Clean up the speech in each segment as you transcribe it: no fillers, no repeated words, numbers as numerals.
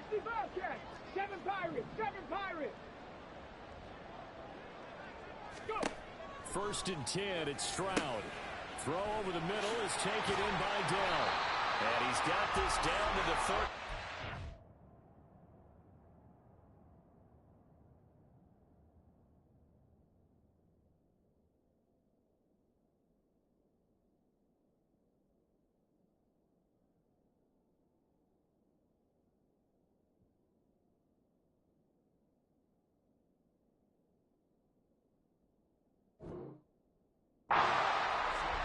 50 Bobcats. 7 Pirates. 7 Pirates. Go. 1st and 10. It's Stroud. Throw over the middle is taken in by Dell. And he's got this down to the 30.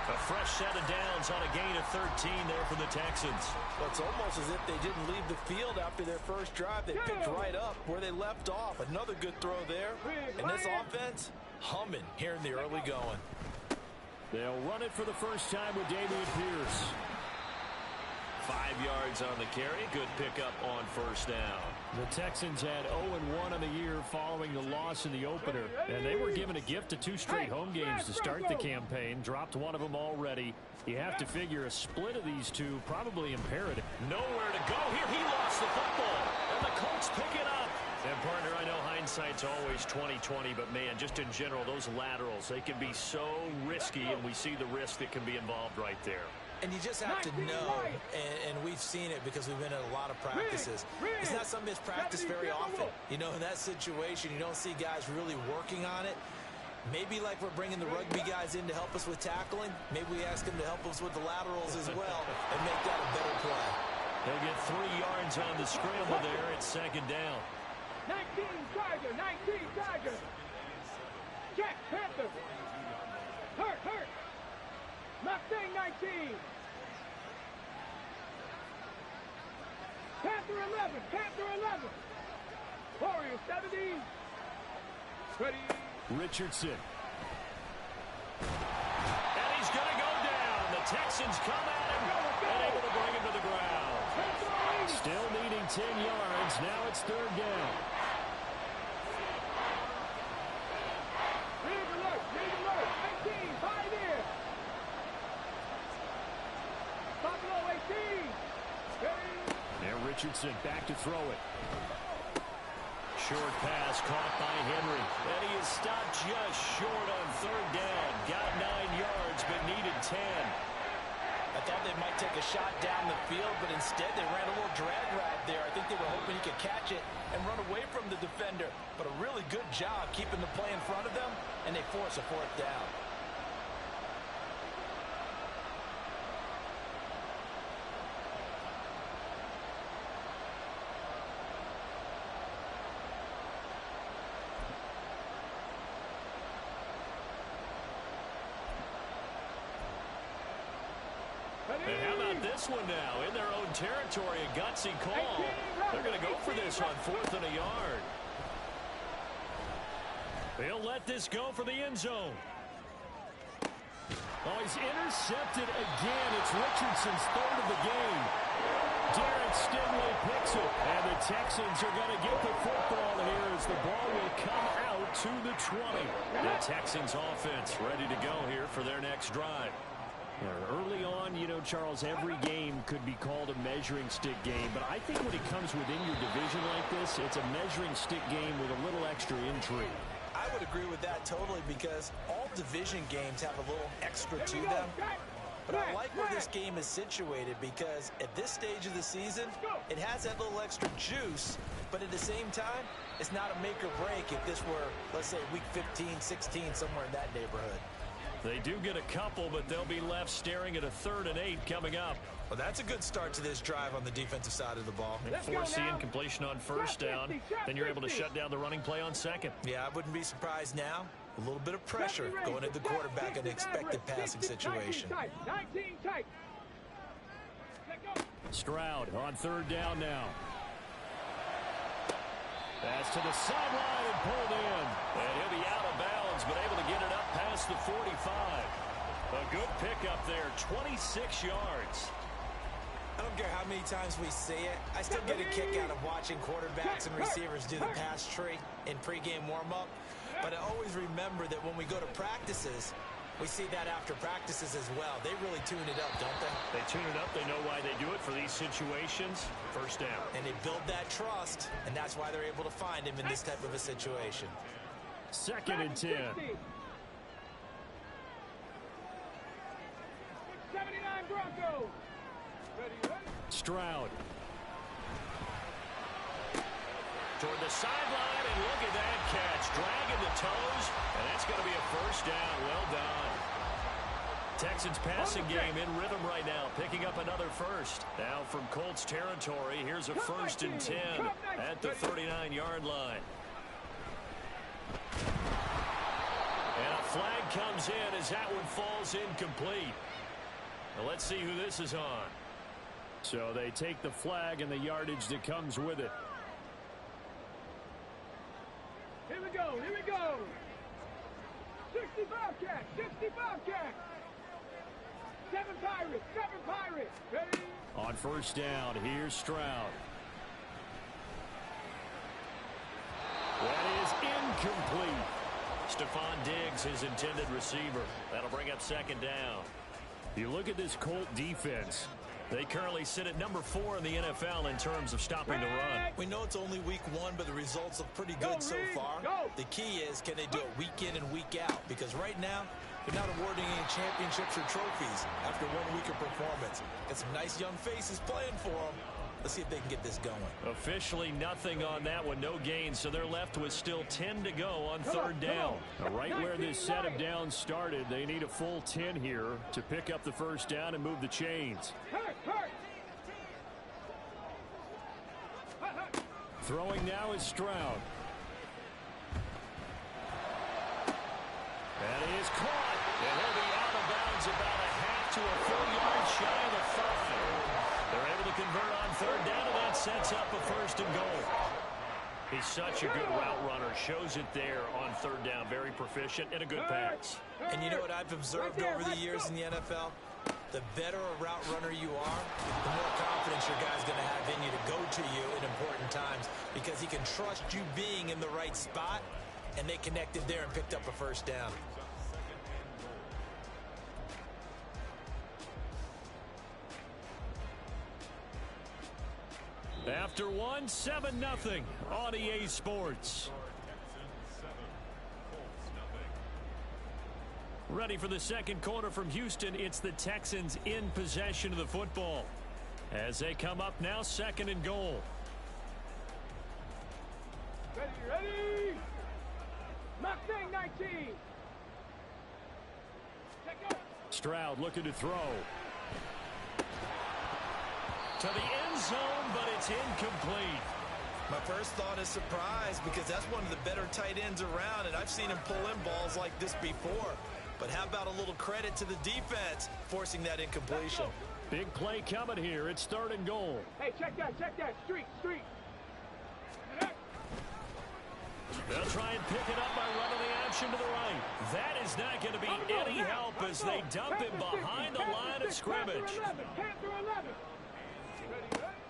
A fresh set of downs on a gain of 13 there for the Texans. Well, it's almost as if they didn't leave the field after their first drive. They picked right up where they left off. Another good throw there. And this offense, humming here in the early going. They'll run it for the first time with Dameon Pierce. 5 yards on the carry. Good pickup on 1st down. The Texans had 0-1 on the year following the loss in the opener. And they were given a gift of 2 straight home games to start the campaign. Dropped one of them already. You have to figure a split of these two probably imperative. Nowhere to go here. He lost the football. And the Colts pick it up. And, partner, I know hindsight's always 20/20, but, man, just in general, those laterals, they can be so risky, and we see the risk that can be involved right there. And you just have to know, and we've seen it because we've been at a lot of practices. It's not something that's practiced very often. You know, in that situation, you don't see guys really working on it. Maybe like we're bringing the rugby guys in to help us with tackling. Maybe we ask them to help us with the laterals as well and make that a better play. They'll get 3 yards on the scramble there. It's 2nd down. 19 Tiger. 19 Tiger. Jack Panther. Hurt. Mustang 19. Panther 11. Panther 11. Warrior 70. Ready. Richardson. And he's going to go down. The Texans come at him and able to bring him to the ground. Still needing 10 yards. Now it's 3rd down. Rig alert. 19. 5 in. Buffalo 18. Ready. Now Richardson back to throw it. Short pass caught by Henry. And he is stopped just short on 3rd down. Got 9 yards, but needed 10. I thought they might take a shot down the field, but instead they ran a little drag route there. I think they were hoping he could catch it and run away from the defender. But a really good job keeping the play in front of them, and they force a 4th down. And how about this one now? In their own territory, a gutsy call. They're going to go for this on 4th and a yard. They'll let this go for the end zone. Oh, he's intercepted again. It's Richardson's 3rd of the game. Darren Stingley picks it. And the Texans are going to get the football here as the ball will come out to the 20. The Texans offense ready to go here for their next drive. Early on, you know, Charles, every game could be called a measuring stick game. But I think when it comes within your division like this, it's a measuring stick game with a little extra intrigue. I would agree with that totally because all division games have a little extra to them. But I like where this game is situated because at this stage of the season, it has that little extra juice. But at the same time, it's not a make or break if this were, let's say, week 15, 16, somewhere in that neighborhood. They do get a couple, but they'll be left staring at a 3rd and 8 coming up. Well, that's a good start to this drive on the defensive side of the ball. And force the incompletion on 1st down. Then you're able to shut down the running play on 2nd. Yeah, I wouldn't be surprised now. A little bit of pressure going at the quarterback in an expected passing situation. 19 tight. Stroud on 3rd down now. Pass to the sideline and pulled in. And he'll be out of bounds, but able to get it up past the 45. A good pickup there, 26 yards. I don't care how many times we say it. I still get a kick out of watching quarterbacks and receivers do the pass tree in pregame warm-up. But I always remember that when we go to practices, We see that after practices as well. They really tune it up, don't they? They tune it up. They know why they do it for these situations. First down. And they build that trust, and that's why they're able to find him in this type of a situation. 2nd and 10. 79 Broncos. Ready. Stroud. Toward the sideline, and look at that catch. Dragging the toes, and that's going to be a first down. Well done. Texans passing game in rhythm right now, picking up another first. Now from Colts territory, here's a 1st and 10 at the 39-yard line. And a flag comes in as that one falls incomplete. Now let's see who this is on. So they take the flag and the yardage that comes with it. Here we go. 65 catch. 7 Pirates. Ready. On first down, here's Stroud. That is incomplete. Stephon Diggs, his intended receiver. That'll bring up 2nd down. You look at this Colt defense. They currently sit at number 4 in the NFL in terms of stopping the run. We know it's only week 1, but the results look pretty good so far. The key is, can they do it week in and week out? Because right now, they're not awarding any championships or trophies after 1 week of performance. Got some nice young faces playing for them. Let's see if they can get this going. Officially nothing on that one, no gain, so they're left with still 10 to go on 3rd down. Right where this set of downs started, they need a full 10 here to pick up the first down and move the chains. Throwing now is Stroud. That is caught, and he'll be out of bounds about a half to a full yard shy of the 5. They're able to convert on 3rd down, and that sets up a 1st and goal. He's such a good route runner. Shows it there on 3rd down. Very proficient and a good pass. And you know what I've observed over the years in the NFL? The better a route runner you are, the more confidence your guy's going to have in you to go to you in important times because he can trust you being in the right spot, and they connected there and picked up a 1st down. After 1, 7-0 on EA Sports. Ready for the 2nd quarter from Houston. It's the Texans in possession of the football. As they come up now, 2nd and goal. Ready. Mustang 19. Stroud looking to throw. To the end zone, but it's incomplete. My first thought is surprise because that's one of the better tight ends around, and I've seen him pull in balls like this before. But how about a little credit to the defense forcing that incompletion? Big play coming here. It's 3rd and goal. Hey, check that. Street. They'll try and pick it up by running the action to the right. That is not going to be any help as they dump him behind the line of scrimmage.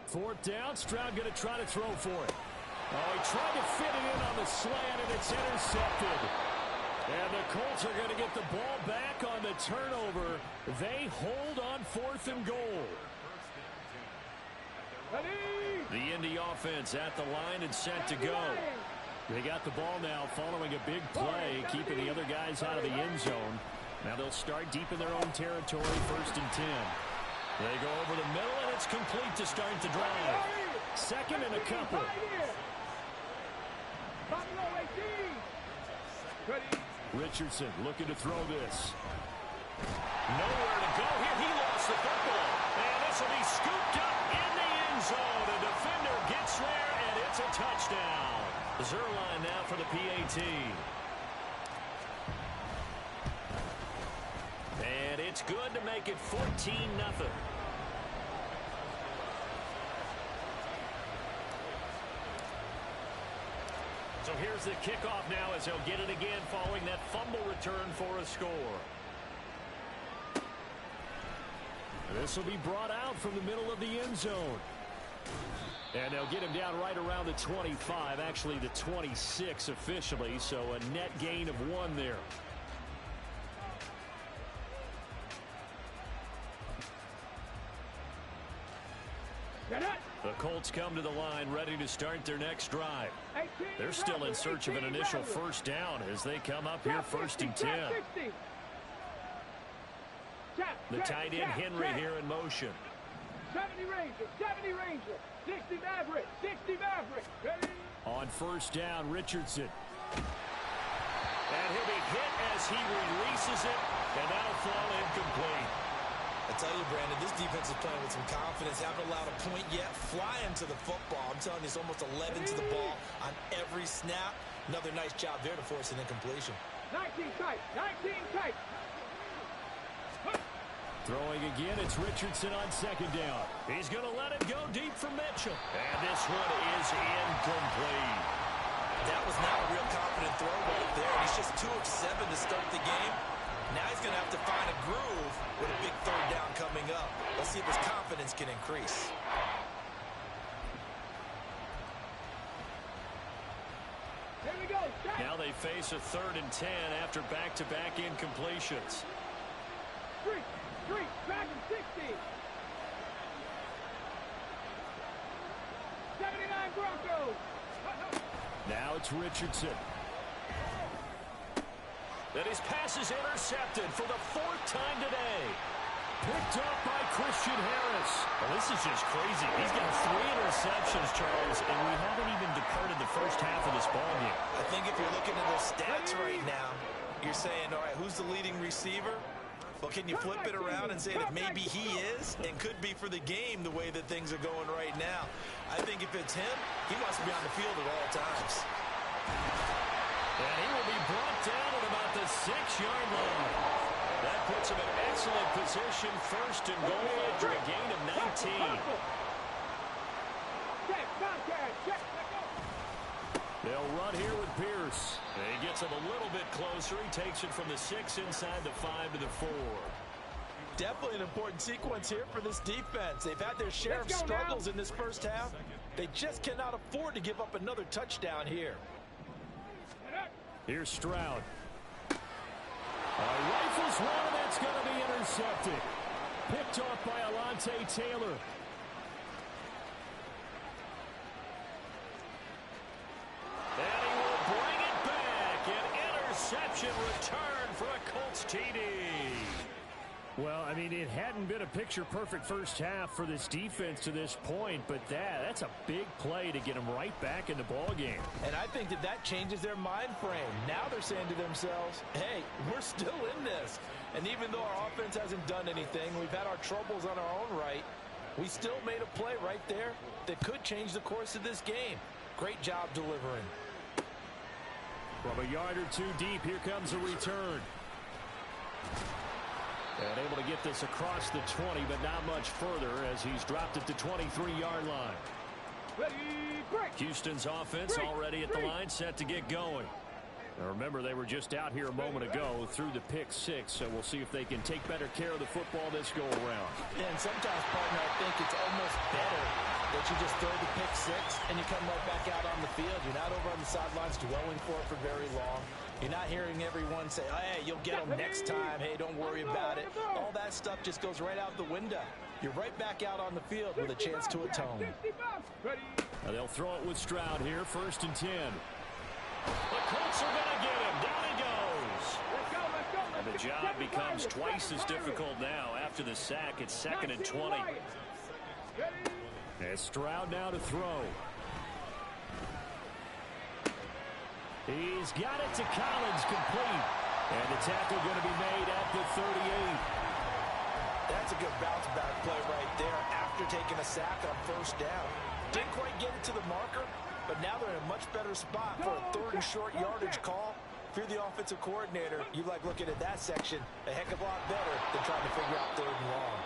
4th down. Stroud going to try to throw for it. Oh, he tried to fit it in on the slant, and it's intercepted. And the Colts are going to get the ball back on the turnover. They hold on 4th and goal. The Indy offense at the line and set to go. They got the ball now following a big play, keeping the other guys out of the end zone. Now they'll start deep in their own territory, 1st and 10. They go over the middle, and it's complete to start the drive. 2nd and a couple. Richardson looking to throw this. Nowhere to go here. He lost the football. And this will be scooped up in the end zone. A defender gets there, and it's a touchdown. Zerline now for the PAT. And it's good to make it 14-0. So here's the kickoff now as they'll get it again following that fumble return for a score. This will be brought out from the middle of the end zone. And they'll get him down right around the 25, actually the 26 officially, so a net gain of 1 there. offense come to the line ready to start their next drive. They're still in search of an initial first down as they come up here 1st and 10. The tight end Henry here in motion. 70 Ranger, 70 Ranger, 60 Maverick, 60 Maverick. Ready? On 1st down, Richardson. And he'll be hit as he releases it, and that'll fall incomplete. I tell you, Brandon, this defense is playing with some confidence. Haven't allowed a point yet. Flying to the football. I'm telling you, it's almost 11 to the ball on every snap. Another nice job there to force an incompletion. 19 tight, 19 tight. Throwing again, it's Richardson on 2nd down. He's going to let it go deep for Mitchell. And this one is incomplete. That was not a real confident throw right there. He's just 2 of 7 to start the game. Now he's going to have to find a groove with a big 3rd down coming up. Let's see if his confidence can increase. Here we go. Now they face a 3rd and 10 after back-to-back incompletions. Street, back in 60. 79 Broncos. Now it's Richardson. And his pass is intercepted for the 4th time today. Picked up by Christian Harris. Well, this is just crazy. He's got 3 interceptions, Charles, and we haven't even departed the first half of this ballgame. I think if you're looking at those stats right now, you're saying, all right, who's the leading receiver? Well, can you flip it around and say that maybe he is and could be for the game the way that things are going right now? I think if it's him, he wants to be on the field at all times. And he will be brought down at about the 6-yard line. That puts him in excellent position, 1st and goal after a gain of 19. They'll run here with Pierce. And he gets him a little bit closer. He takes it from the 6 inside the 5 to the 4. Definitely an important sequence here for this defense. They've had their share of struggles in this first half. They just cannot afford to give up another touchdown here. Here's Stroud. Rifles one, and that's going to be intercepted. Picked off by Alontae Taylor. And he will bring it back. An interception return for a Colts TD. Well, I mean, it hadn't been a picture-perfect first half for this defense to this point, but that's a big play to get them right back in the ballgame. And I think that changes their mind frame. Now they're saying to themselves, hey, we're still in this. And even though our offense hasn't done anything, we've had our troubles on our own right, we still made a play right there that could change the course of this game. Great job delivering. From a yard or 2 deep, here comes a return. And able to get this across the 20, but not much further as he's dropped at the 23-yard line. Houston's offense already at the line, set to get going. Now remember, they were just out here a moment ago through the pick 6, so we'll see if they can take better care of the football this go-around. And sometimes, partner, I think it's almost better that you just throw the pick 6 and you come right back out on the field. You're not over on the sidelines dwelling for it for very long. You're not hearing everyone say, oh, hey, you'll get them next time. Hey, don't worry about it. All that stuff just goes right out the window. You're right back out on the field with a chance to atone. Now they'll throw it with Stroud here, 1st and 10. The Colts are going to get him. Down he goes. And the job becomes twice as difficult now. After the sack, it's 2nd and 20. And Stroud now to throw. He's got it to Collins, complete. And the tackle going to be made at the 38. That's a good bounce back play right there after taking a sack on 1st down. Didn't quite get it to the marker, but now they're in a much better spot for a 3rd and short yardage call. If you're the offensive coordinator, you like looking at that section a heck of a lot better than trying to figure out 3rd and long.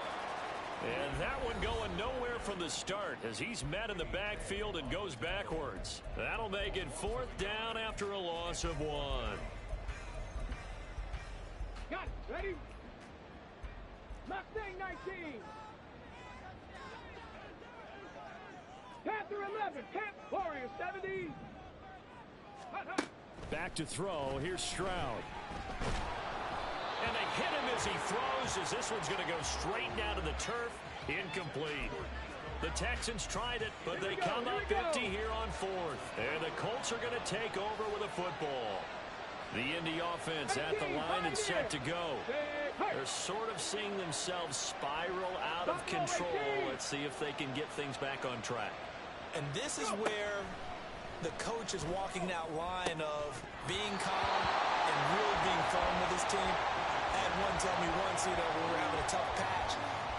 And that one going nowhere from the start as he's met in the backfield and goes backwards. That'll make it 4th down after a loss of 1. Got it. Ready? Mustang 19. Panther 11. Warrior 70. Back to throw. Here's Stroud. And they hit him as he throws, as this one's going to go straight down to the turf. Incomplete. The Texans tried it, but they come up empty here on fourth. And the Colts are going to take over with a football. The Indy offense at the line and set to go. They're sort of seeing themselves spiral out of control. Let's see if they can get things back on track. And this is where the coach is walking that line of being calm and really being firm with his team. I had one tell me once, when we were having a tough patch,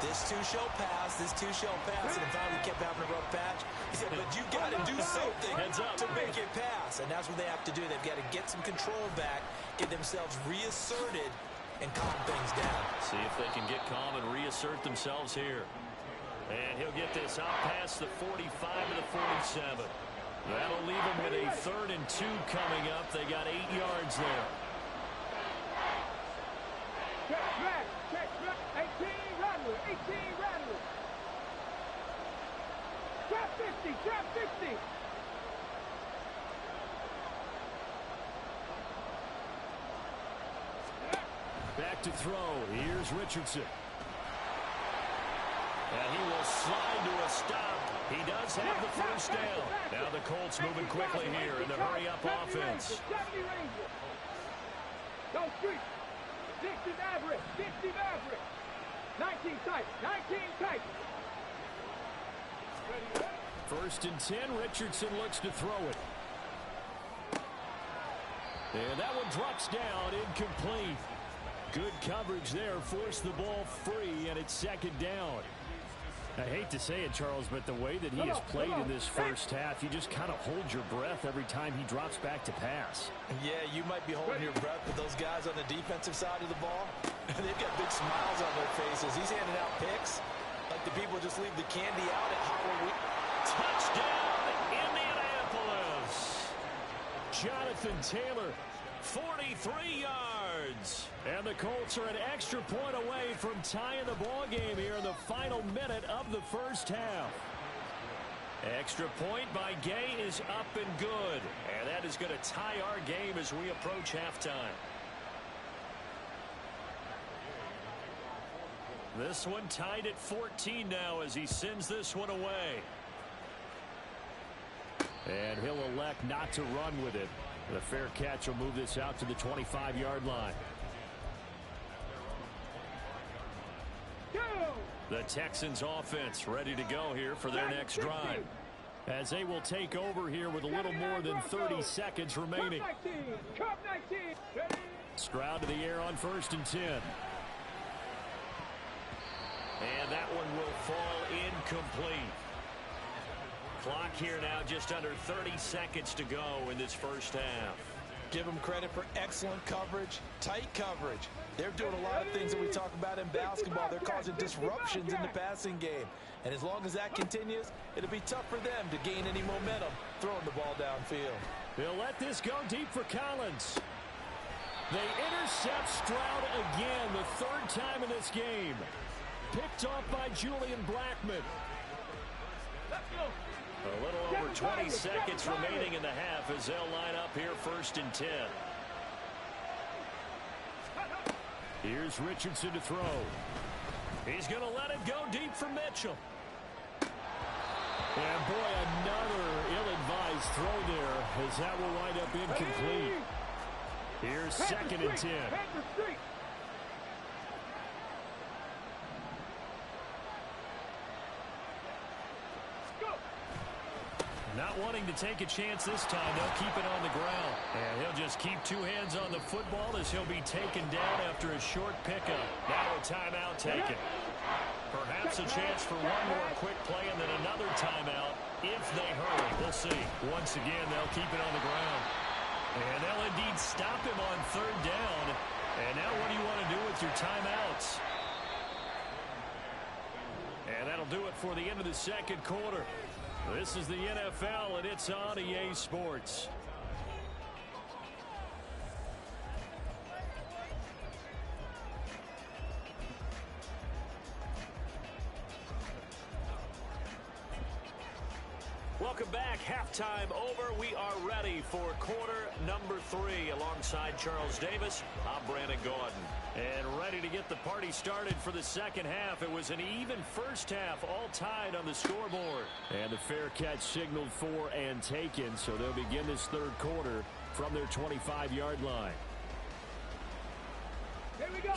this too shall pass, this too shall pass, and finally we kept having a rough patch. He said, but you got to do something to make it pass, and that's what they have to do. They've got to get some control back, get themselves reasserted, and calm things down. See if they can get calm and reassert themselves here. And he'll get this out past the 45 to the 47. That'll leave them with a 3rd and 2 coming up. They got 8 yards there. Check back. 18 Rattler. 18 Rattler. Trap 50. Trap 50. Back to throw. Here's Richardson. And he will slide to a stop. He does have the first down. Now the Colts moving quickly here in the hurry-up offense. 70 Ranger. Go street. 60 Maverick. 60 Maverick. 19 tight. 19 tight. 1st and 10. Richardson looks to throw it. And that one drops down, incomplete. Good coverage there. Forced the ball free, and it's 2nd down. I hate to say it, Charles, but the way that he has played in this first half, you just kind of hold your breath every time he drops back to pass. Yeah, you might be holding your breath, but those guys on the defensive side of the ball, they've got big smiles on their faces. He's handing out picks like the people just leave the candy out at Halloween. Touchdown, Indianapolis. Jonathan Taylor, 43 yards. And the Colts are an extra point away from tying the ball game here in the final minute of the first half. Extra point by Gay is up and good. And that is going to tie our game as we approach halftime. This one tied at 14 now as he sends this one away. And he'll elect not to run with it. The fair catch will move this out to the 25-yard line. The Texans offense ready to go here for their next drive, as they will take over here with a little more than 30 seconds remaining. Stroud to the air on 1st and 10. And that one will fall incomplete. Clock here now just under 30 seconds to go in this first half. Give them credit for excellent coverage, tight coverage. They're doing a lot of things that we talk about in basketball. They're causing disruptions in the passing game. And as long as that continues, it'll be tough for them to gain any momentum throwing the ball downfield. They'll let this go deep for Collins. They intercept Stroud again, the 3rd time in this game. Picked off by Julian Blackmon. Let's go. A little over 20 seconds remaining in the half as they'll line up here 1st and 10. Here's Richardson to throw. He's going to let it go deep for Mitchell. And boy, another ill-advised throw there as that will wind up incomplete. Here's 2nd and 10. Not wanting to take a chance this time, they'll keep it on the ground. And he'll just keep 2 hands on the football as he'll be taken down after a short pickup. Now a timeout taken. Perhaps a chance for one more quick play and then another timeout if they hurry. We'll see. Once again, they'll keep it on the ground. And they'll indeed stop him on 3rd down. And now what do you want to do with your timeouts? And that'll do it for the end of the 2nd quarter. This is the NFL, and it's on EA Sports. Welcome back. halftime over. We are ready for quarter number 3. Alongside Charles Davis, I'm Brandon Gaudin. And ready to get the party started for the second half. It was an even first half, all tied on the scoreboard. And the fair catch signaled for and taken, so they'll begin this third quarter from their 25-yard line.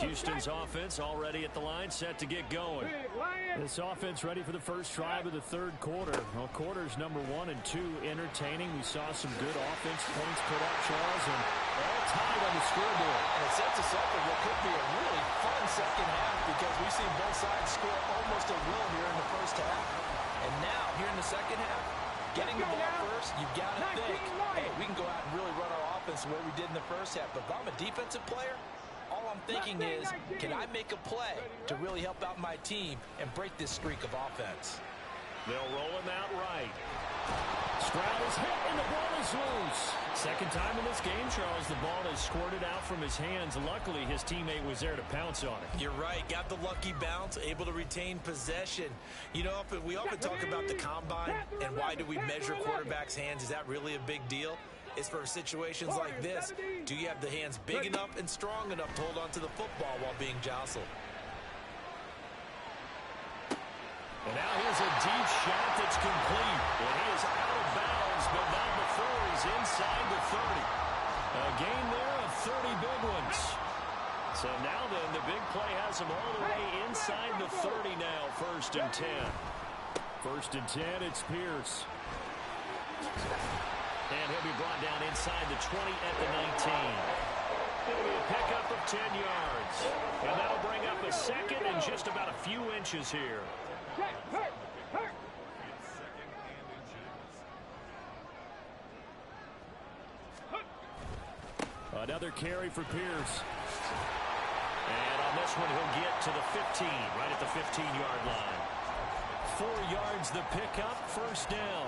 Houston's offense already at the line, set to get going. This offense ready for the first drive of the third quarter. Well, quarters number 1 and 2 entertaining. We saw some good offense points put up, Charles, and all tied on the scoreboard. And it sets us up for what could be a really fun second half because we've seen both sides score almost at will here in the first half. And now, here in the second half, getting the ball first, you've got to think, hey, we can go out and really run our offense the way we did in the first half. But if I'm a defensive player, all I'm thinking is, can I make a play to really help out my team and break this streak of offense? They'll roll him out right. Stroud is hit and the ball is loose. Second time in this game, Charles, the ball is squirted out from his hands. Luckily, his teammate was there to pounce on it. You're right. Got the lucky bounce, able to retain possession. You know, we often talk about the combine and why do we measure quarterbacks' hands. Is that really a big deal? It's for situations like this. Do you have the hands big enough and strong enough to hold on to the football while being jostled? And now here's a deep shot that's complete. And he is out of bounds, but not before he's inside the 30. A gain there of 30 big ones. So now then, the big play has him all the way inside the 30 now, 1st and 10. 1st and 10, it's Pierce. And he'll be brought down inside the 20 at the 19. It'll be a pickup of 10 yards. And that'll bring up a second and just about a few inches here. Another carry for Pierce. And on this one, he'll get to the 15, right at the 15-yard line. 4 yards the pickup, 1st down.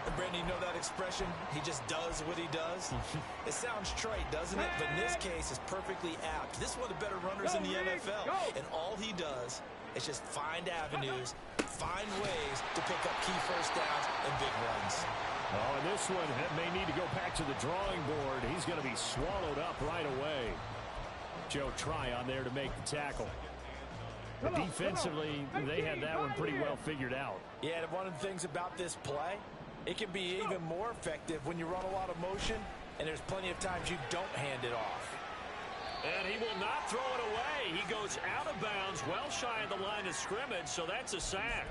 And Brandon, you know that expression? He just does what he does. It sounds trite, doesn't it? But in this case, it's perfectly apt. This is one of the better runners in the NFL. And all he does is just find avenues, find ways to pick up key first downs and big runs. Oh, and this one may need to go back to the drawing board. He's going to be swallowed up right away. Joe Tryon there to make the tackle. But defensively, they had that one pretty well figured out. Yeah, and one of the things about this play, it can be even more effective when you run a lot of motion, and there's plenty of times you don't hand it off. And he will not throw it away. He goes out of bounds, well shy of the line of scrimmage, so that's a sack.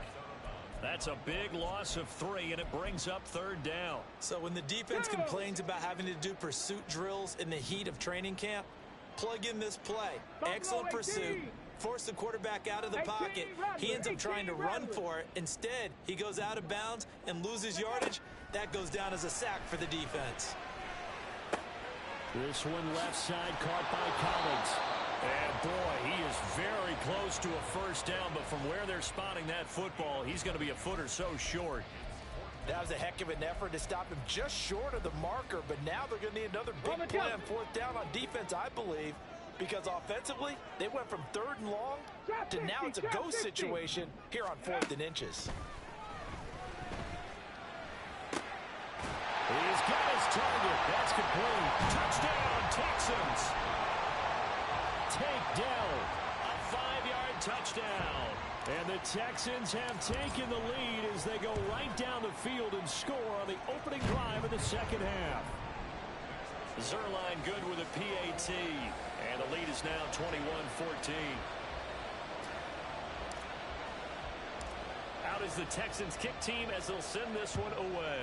That's a big loss of 3, and it brings up 3rd down. So when the defense complains about having to do pursuit drills in the heat of training camp, plug in this play. Excellent pursuit. Force the quarterback out of the pocket. He ends up trying to run for it. Instead, he goes out of bounds and loses yardage. That goes down as a sack for the defense. This one left side caught by Collins. And boy, he is very close to a 1st down, but from where they're spotting that football, he's going to be a foot or so short. That was a heck of an effort to stop him just short of the marker, but now they're going to need another big play on 4th down on defense, I believe. Because offensively, they went from 3rd and long to now it's a go situation here on 4th and inches. He's got his target. That's complete. Touchdown, Texans. Takedown. A 5-yard touchdown. And the Texans have taken the lead as they go right down the field and score on the opening drive of the second half. Zerline good with a PAT. And the lead is now 21-14. Out is the Texans kick team as they'll send this one away.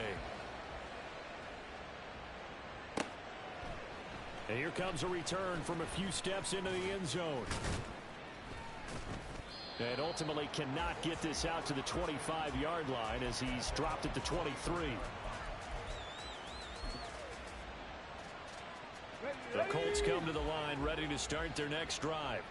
And here comes a return from a few steps into the end zone. And ultimately cannot get this out to the 25-yard line as he's dropped at the 23. The Colts come to the line ready to start their next drive.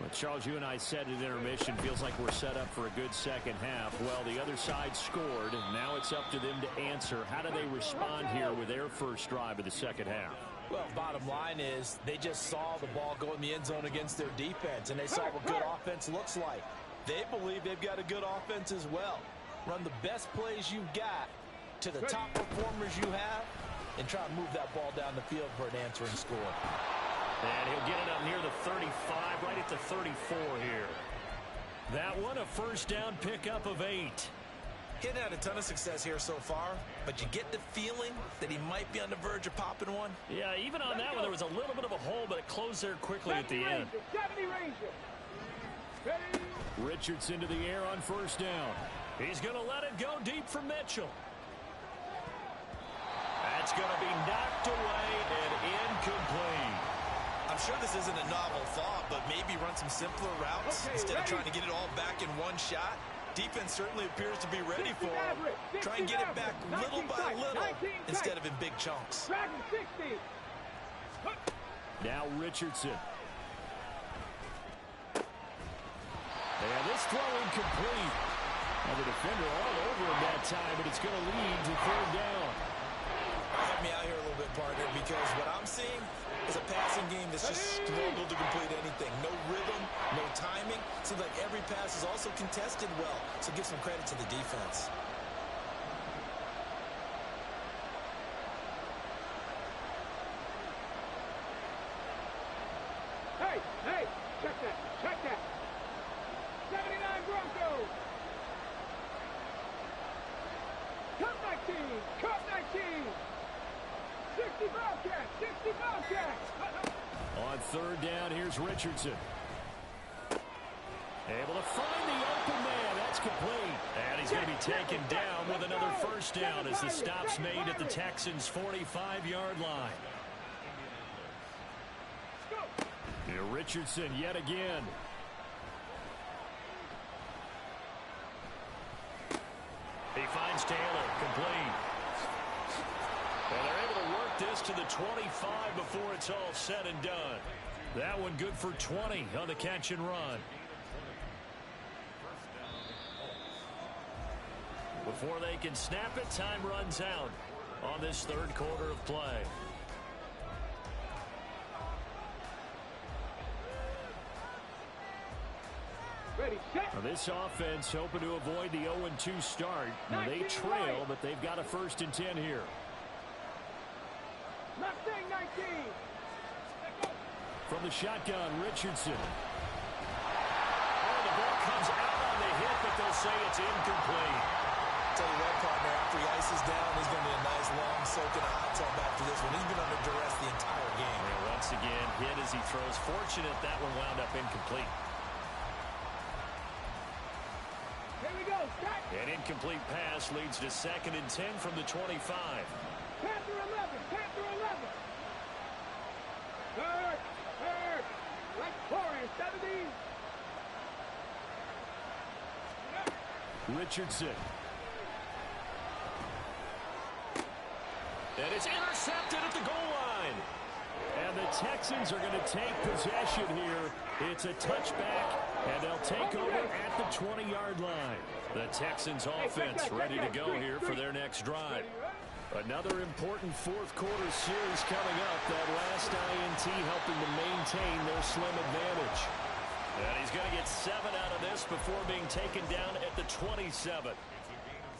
Well, Charles, you and I said at intermission, feels like we're set up for a good second half. Well, the other side scored, and now it's up to them to answer. How do they respond here with their first drive of the second half? Well, bottom line is they just saw the ball go in the end zone against their defense, and they saw what good offense looks like. They believe they've got a good offense as well. Run the best plays you've got to the top performers you have and try to move that ball down the field for an answering score. And he'll get it up near the 35, right at the 34 here. That one, a first down pickup of 8. He hadn't had a ton of success here so far, but you get the feeling that he might be on the verge of popping one. Yeah, even on that one, there was a little bit of a hole, but it closed there quickly at the end. Richardson to the air on first down. He's going to let it go deep for Mitchell. That's going to be knocked away and incomplete. I'm sure this isn't a novel thought, but maybe run some simpler routes instead of trying to get it all back in one shot. Defense certainly appears to be ready for him. Try and get it back little by little instead of in big chunks. Now Richardson. And this throw incomplete. And the defender all over him that time, but it's going to lead to third down. Help me out here a little bit, partner, because what I'm seeing is a passing game that's just struggled to complete anything. No rhythm, no timing. Seems like every pass is also contested well, so give some credit to the defense. Hey, check that. 79 Broncos. Cup 19. 60 Bobcats. On third down, here's Richardson. Able to find the open man. That's complete. And he's going to be taken down with another first down as the stop's made at the Texans' 45-yard line. Here Richardson yet again. He finds Taylor, complete. And they're able to work this to the 25 before it's all said and done. That one good for 20 on the catch and run. Before they can snap it, time runs out on this third quarter of play. Now this offense hoping to avoid the 0-2 start. Now they trail, but they've got a 1st and 10 here. From the shotgun, Richardson. Oh, the ball comes out on the hit, but they'll say it's incomplete. Tell you what, partner, after he ices down, he's going to be a nice long soak in a hot tub after this one. He's been under duress the entire game. And once again, hit as he throws. Fortunate that one wound up incomplete. An incomplete pass leads to 2nd and 10 from the 25. Panther 11. Third. Like 4 and 70. Richardson. And it's intercepted at the goal line. And the Texans are going to take possession here. It's a touchback, and they'll take over at the 20-yard line. The Texans offense ready to go here for their next drive. Another important fourth quarter series coming up. That last INT helping to maintain their slim advantage. And he's going to get 7 out of this before being taken down at the 27.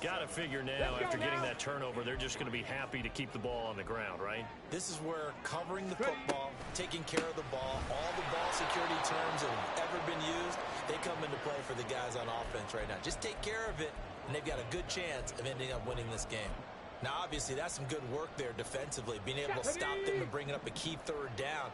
Got to figure now, after getting that turnover, they're just going to be happy to keep the ball on the ground, right? This is where covering the football, taking care of the ball, all the ball security terms that have ever been used, they come into play for the guys on offense right now. Just take care of it, and they've got a good chance of ending up winning this game. Now, obviously, that's some good work there defensively, being able to stop them and bringing up a key third down.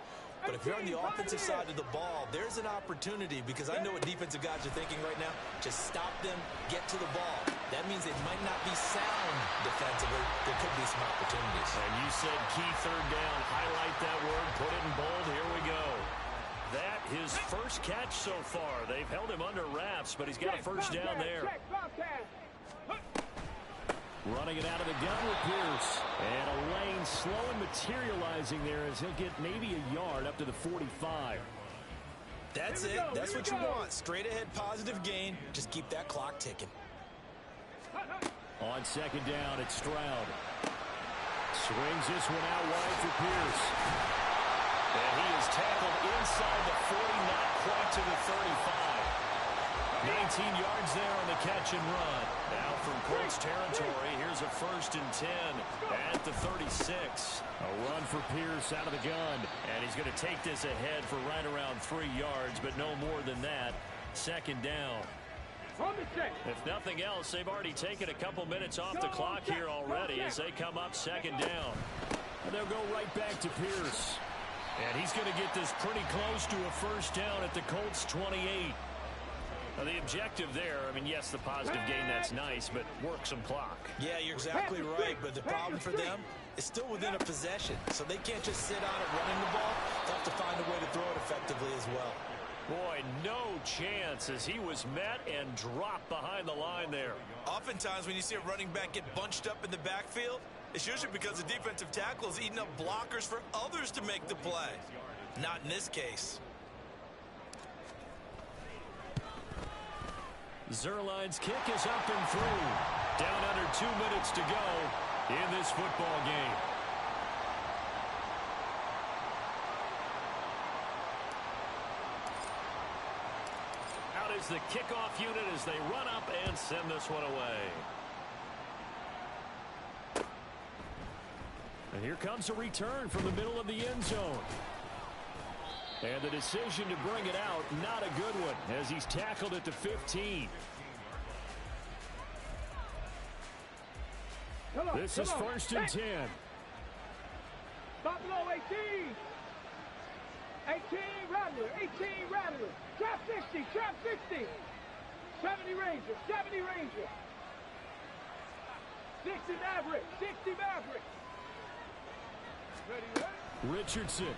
But if you're on the offensive side of the ball, there's an opportunity, because I know what defensive guys are thinking right now. Just stop them, get to the ball. That means it might not be sound defensively. There could be some opportunities. And you said key third down. Highlight that word. Put it in bold. Here we go. That his first catch so far. They've held him under wraps, but he's got a first down there. Running it out of the gun with Pierce. And a lane slow and materializing there as he'll get maybe a yard up to the 45. That's it. That's what you want. Straight ahead positive gain. Just keep that clock ticking. On second down, it's Stroud. Swings this one out wide for Pierce. And he is tackled inside the 40, not quite to the 35. 19 yards there on the catch and run. Now from Colts territory, here's a 1st and 10 at the 36. A run for Pierce out of the gun. And he's going to take this ahead for right around 3 yards, but no more than that. 2nd down. If nothing else, they've already taken a couple minutes off the clock here already as they come up 2nd down. And they'll go right back to Pierce. And he's going to get this pretty close to a 1st down at the Colts 28. Now the objective there, I mean, yes, the positive gain, that's nice, but work some clock. Yeah, you're exactly right, but the problem for them is still within a possession, so they can't just sit on it running the ball. They have to find a way to throw it effectively as well. Boy, no chance as he was met and dropped behind the line there. Oftentimes when you see a running back get bunched up in the backfield, it's usually because the defensive tackle is eating up blockers for others to make the play. Not in this case. Zerline's kick is up and through. Down under 2 minutes to go in this football game. Out is the kickoff unit as they run up and send this one away. And here comes a return from the middle of the end zone. And the decision to bring it out, not a good one, as he's tackled at the 15. This is 1st and 10. Stop below 18. 18 Rattler, 18 Rattler. Trap 60, trap 60. 70 Ranger, 70 Ranger. 60 Maverick, 60 Maverick. Ready? Richardson.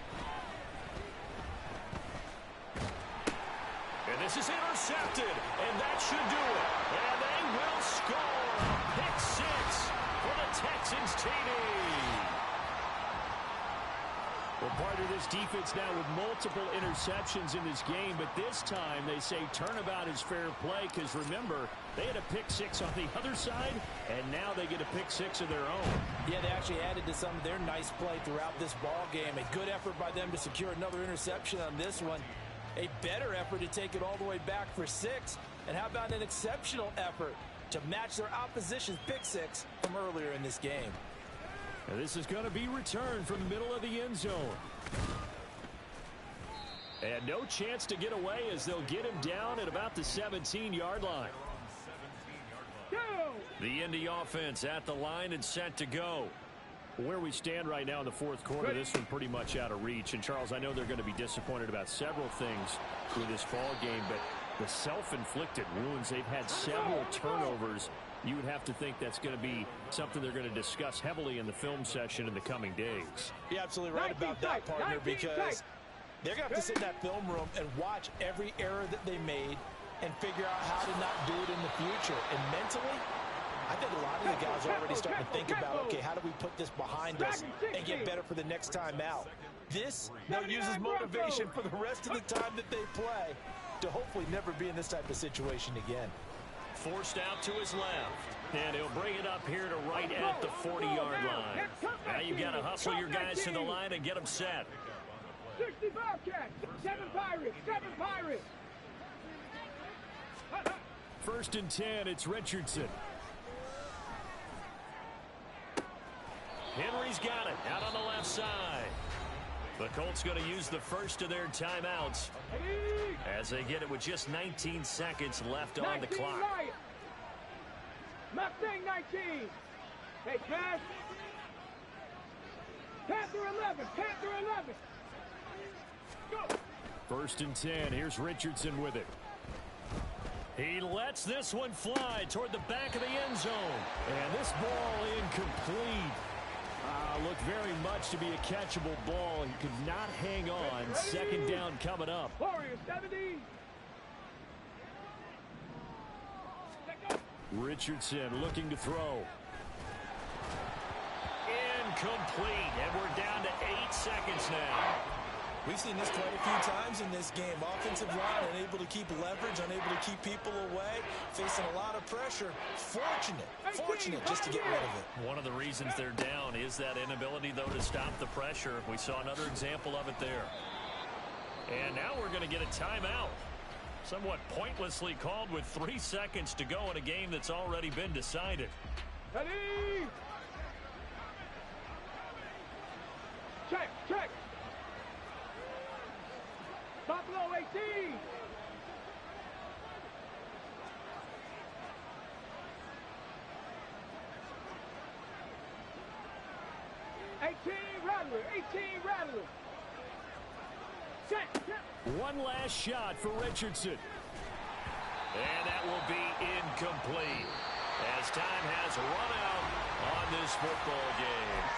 And this is intercepted, and that should do it. And they will score. Pick 6 for the Texans TD. Well, part of this defense now with multiple interceptions in this game, but this time they say turnabout is fair play because, remember, they had a pick 6 on the other side, and now they get a pick 6 of their own. Yeah, they actually added to some of their nice play throughout this ball game. A good effort by them to secure another interception on this one. A better effort to take it all the way back for 6. And how about an exceptional effort to match their opposition's pick 6 from earlier in this game. Now this is going to be returned from the middle of the end zone. And no chance to get away as they'll get him down at about the 17-yard line. The Indy offense at the line and set to go. Where we stand right now in the 4th quarter, this one pretty much out of reach. And, Charles, I know they're going to be disappointed about several things with this ball game, but the self-inflicted wounds, they've had several turnovers. You would have to think that's going to be something they're going to discuss heavily in the film session in the coming days. You're absolutely right about that, partner, because they're going to have to sit in that film room and watch every error that they made and figure out how to not do it in the future. And mentally, I think a lot of the guys are already starting to think about, okay, how do we put this behind us and get better for the next time out? This, they'll use as motivation for the rest of the time that they play to hopefully never be in this type of situation again. Forced out to his left, and he'll bring it up here to right at the 40-yard line. Now you've got to hustle your guys to the line and get them set. 60 Bobcats, 7 Pirates, 7 Pirates. 1st and 10, it's Richardson. Henry's got it out on the left side. The Colts going to use the first of their timeouts as they get it with just 19 seconds left on the clock. Mustang 19. Hey, Cash. Panther 11. Panther 11. Go. 1st and 10. Here's Richardson with it. He lets this one fly toward the back of the end zone. And this ball incomplete. Looked very much to be a catchable ball. He could not hang on. 2nd down coming up. Warriors 70. Richardson looking to throw. Incomplete. And we're down to 8 seconds now. We've seen this quite a few times in this game. Offensive line unable to keep leverage, unable to keep people away, facing a lot of pressure. Fortunate just to get rid of it. One of the reasons they're down is that inability, though, to stop the pressure. We saw another example of it there. And now we're going to get a timeout. Somewhat pointlessly called with 3 seconds to go in a game that's already been decided. Ready? Check, check. Buffalo 18. Rattler, 18 Rattler. Check, check. One last shot for Richardson. And that will be incomplete as time has run out on this football game.